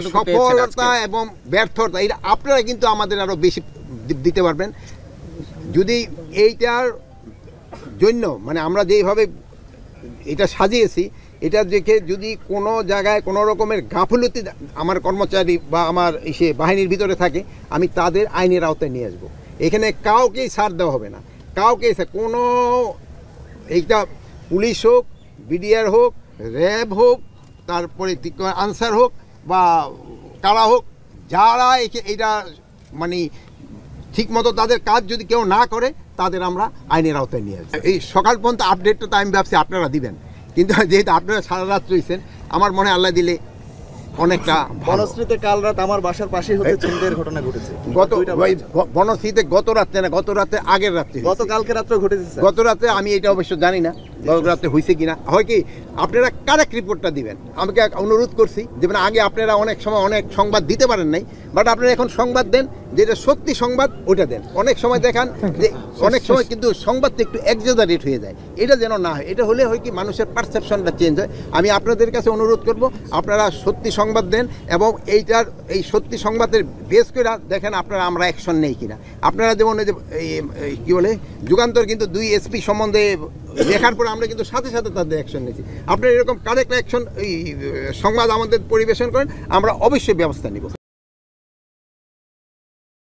কতটুকু পেয়েছেন সফলতা এবং ব্যর্থতা এটা আপনারা কিন্তু আমাদের আরো বেশি দিতে পারবেন যদি এইটার জন্য মানে আমরা যেভাবে এটা সাজিয়েছি এটা দেখে যদি কোনো জায়গায় কোনো রকমের গাফলতি আমার কর্মচারী বা আমার সে বাহিনীর ভিতরে থাকে আমি তাদের আইনের আওতায় নিয়ে আসবো এখানে কাউকেই ছাড় দেওয়া হবে না কাউকেই কোনো এইটা পুলিশ হোক বিডিআর হোক র্যাব হোক তারপরে আনসার হোক বা কারা হোক যারা এটা মানে ঠিকমতো তাদের কাজ যদি কেউ না করে তাদের আমরা আইনের আওতায় নিয়ে আসবো এই সকাল পর্যন্ত আপডেটটা তো আমি ভাবছি আপনারা দিবেন কিন্তু যেহেতু আপনারা সারা রাত রয়েছেন আমার মনে আল্লাহ দিলে অনেকটা বনশ্রীতে কাল রাত আমার বাসার পাশেই হতে ছিনতাইয়ের ঘটনা ঘটেছে বনশ্রীতে গত রাতে না গত রাতে আগের রাতে গতকালকে রাত্রে ঘটেছে গত রাতে আমি এটা অবশ্য জানি না গত রাতে হয়েছে কিনা হয় কি আপনারা কারেক্ট রিপোর্টটা দিবেন আমাকে অনুরোধ করছি যেমন আগে আপনারা অনেক সময় অনেক সংবাদ দিতে পারেন নাই বাট আপনারা এখন সংবাদ দেন যেটা সত্যি সংবাদ ওটা দেন অনেক সময় দেখান যে অনেক সময় কিন্তু সংবাদটা একটু এক্সাজারেট হয়ে যায় এটা যেন না হয় এটা হলে হয় কি মানুষের পারসেপশনটা চেঞ্জ হয় আমি আপনাদের কাছে অনুরোধ করব আপনারা সত্যি সংবাদ দেন এবং এই সত্যি সংবাদের বেস করে দেখেন আপনারা আমরা অ্যাকশন নেই কিনা আপনারা যেমন এই যে কী বলে যুগান্তর কিন্তু 2 এসপি সম্বন্ধে দেখার পরে আমরা কিন্তু সাথে সাথে তাদের অ্যাকশন নিয়েছি আপনারা এরকম কারেক্ট অ্যাকশন সংবাদ আমাদের পরিবেশন করেন আমরা অবশ্যই ব্যবস্থা নিব